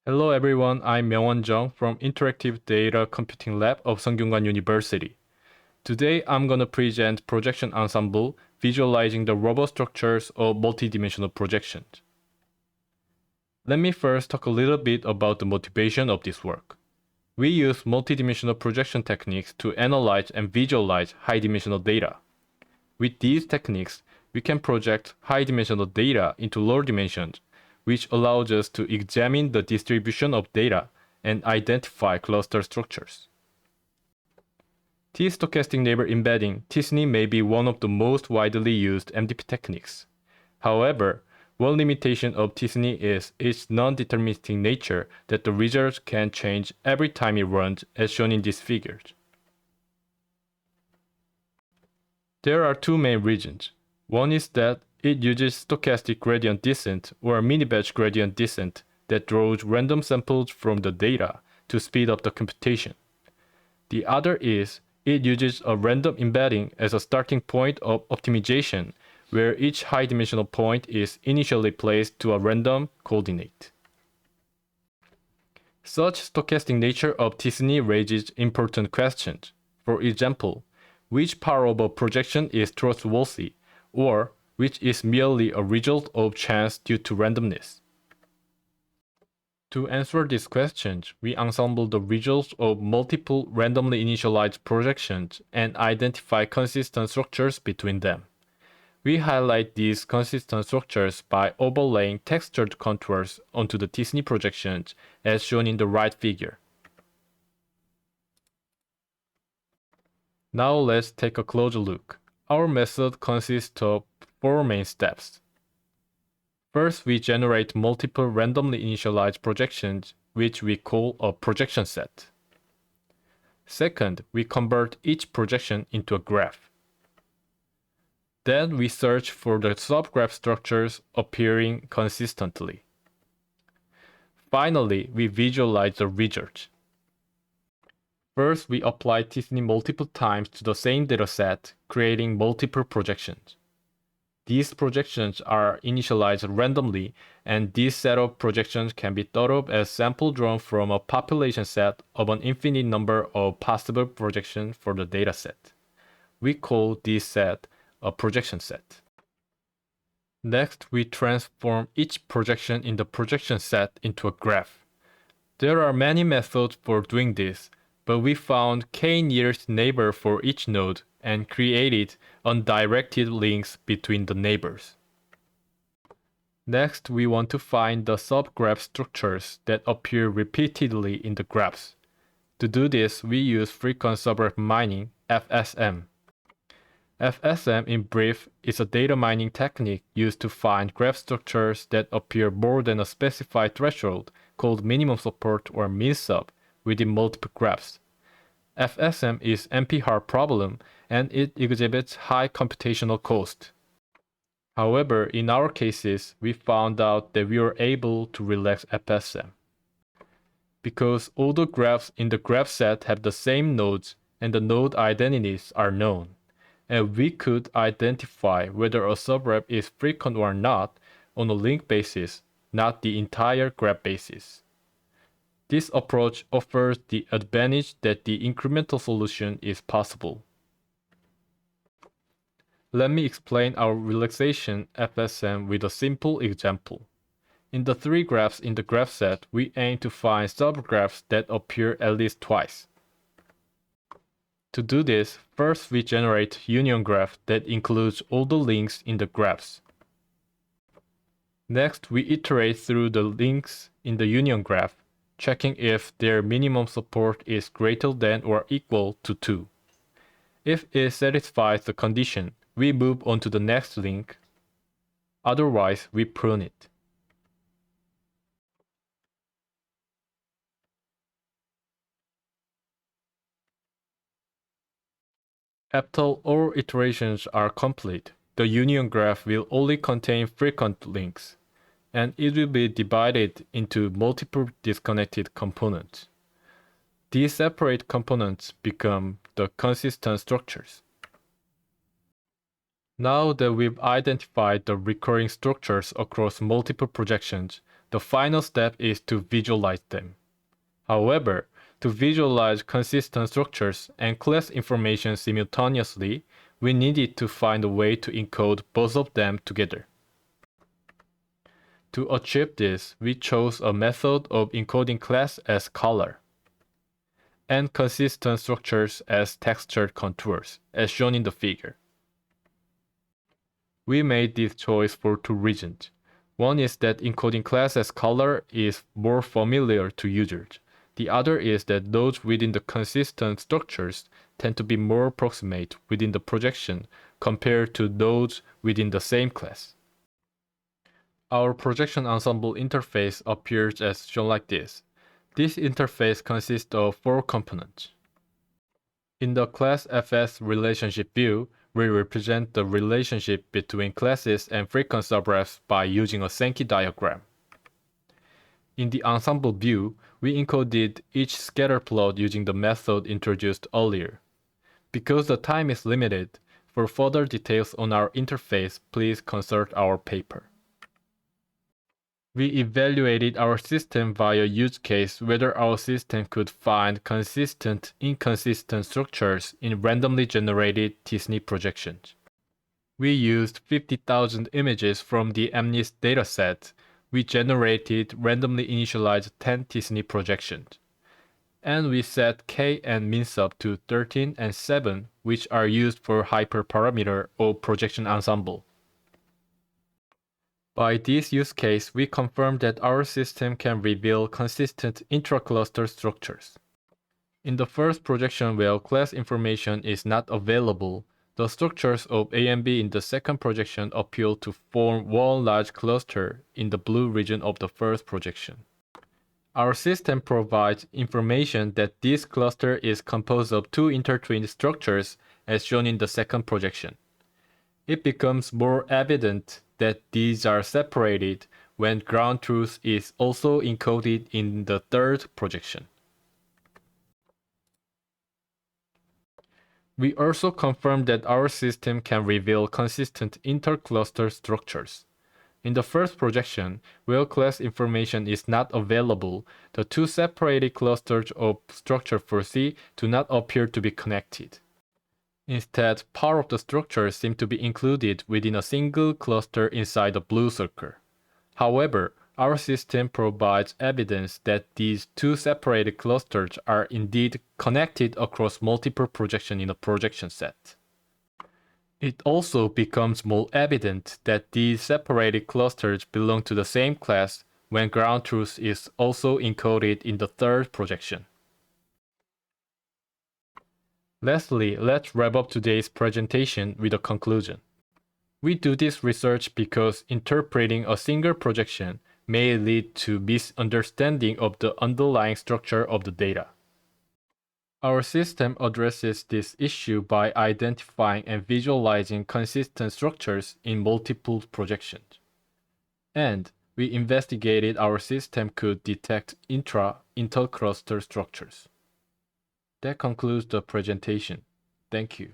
Hello everyone, I'm Myeongwon Jung from Interactive Data Computing Lab of Myeongwon University. Today I'm going to present projection ensemble visualizing the robot structures of multidimensional projections. Let me first talk a little bit about the motivation of this work. We use multidimensional projection techniques to analyze and visualize high-dimensional data. With these techniques, we can project high-dimensional data into lower dimensions, which allows us to examine the distribution of data and identify cluster structures. T-stochastic neighbor embedding (t-SNE) may be one of the most widely used MDP techniques. However, one limitation of t-SNE is its non-deterministic nature that the results can change every time it runs, as shown in these figures. There are two main reasons. One is that it uses stochastic gradient descent or mini-batch gradient descent that draws random samples from the data to speed up the computation. The other is it uses a random embedding as a starting point of optimization, where each high-dimensional point is initially placed to a random coordinate. Such stochastic nature of t-SNE raises important questions. For example, which part of a projection is trustworthy, or which is merely a result of chance due to randomness? To answer these questions, we ensemble the results of multiple randomly initialized projections and identify consistent structures between them. We highlight these consistent structures by overlaying textured contours onto the t-SNE projections as shown in the right figure. Now let's take a closer look. Our method consists of four main steps. First, we generate multiple randomly initialized projections, which we call a projection set. Second, we convert each projection into a graph. Then we search for the subgraph structures appearing consistently. Finally, we visualize the results. First, we apply t-SNE multiple times to the same dataset, creating multiple projections. These projections are initialized randomly, and this set of projections can be thought of as sample drawn from a population set of an infinite number of possible projections for the dataset. We call this set a projection set. Next, we transform each projection in the projection set into a graph. There are many methods for doing this, but we found k nearest neighbor for each node and created undirected links between the neighbors. Next, we want to find the subgraph structures that appear repeatedly in the graphs. To do this, we use frequent subgraph mining, FSM. FSM, in brief, is a data mining technique used to find graph structures that appear more than a specified threshold, called minimum support or min-sub, within multiple graphs. FSM is NP-hard problem, and it exhibits high computational cost. However, in our cases, we found out that we were able to relax FSM. Because all the graphs in the graph set have the same nodes and the node identities are known, and we could identify whether a subgraph is frequent or not on a link basis, not the entire graph basis. This approach offers the advantage that the incremental solution is possible. Let me explain our relaxation FSM with a simple example. In the three graphs in the graph set, we aim to find subgraphs that appear at least twice. To do this, first we generate a union graph that includes all the links in the graphs. Next, we iterate through the links in the union graph, checking if their minimum support is greater than or equal to 2. If it satisfies the condition, we move on to the next link. Otherwise, we prune it. After all iterations are complete, the union graph will only contain frequent links, and it will be divided into multiple disconnected components. These separate components become the consistent structures. Now that we've identified the recurring structures across multiple projections, The final step is to visualize them. However, to visualize consistent structures and class information simultaneously, we needed to find a way to encode both of them together. To achieve this, we chose a method of encoding class as color and consistent structures as textured contours, as shown in the figure. We made this choice for two reasons. One is that encoding class as color is more familiar to users. The other is that those within the consistent structures tend to be more approximate within the projection compared to those within the same class. Our projection ensemble interface appears as shown like this. This interface consists of four components. In the class FS relationship view, we represent the relationship between classes and frequency subgraphs by using a Sankey diagram. In the ensemble view, we encoded each scatter plot using the method introduced earlier. Because the time is limited, for further details on our interface, please consult our paper. We evaluated our system via use case whether our system could find consistent, inconsistent structures in randomly generated t-SNE projections. We used 50,000 images from the MNIST dataset. We generated randomly initialized 10 t-SNE projections. And we set K and min-sub to 13 and 7, which are used for hyperparameter or projection ensemble. By this use case, we confirm that our system can reveal consistent intra-cluster structures. In the first projection where class information is not available, the structures of A and B in the second projection appear to form one large cluster in the blue region of the first projection. Our system provides information that this cluster is composed of two intertwined structures as shown in the second projection. It becomes more evident that these are separated when ground truth is also encoded in the third projection. We also confirm that our system can reveal consistent intercluster structures. In the first projection, where class information is not available, the two separated clusters of structure for C do not appear to be connected. Instead, part of the structure seems to be included within a single cluster inside the blue circle. However, our system provides evidence that these two separated clusters are indeed connected across multiple projections in a projection set. It also becomes more evident that these separated clusters belong to the same class when ground truth is also encoded in the third projection. Lastly, let's wrap up today's presentation with a conclusion. We do this research because interpreting a single projection may lead to misunderstanding of the underlying structure of the data. Our system addresses this issue by identifying and visualizing consistent structures in multiple projections. And we investigated our system could detect intercluster structures. That concludes the presentation. Thank you.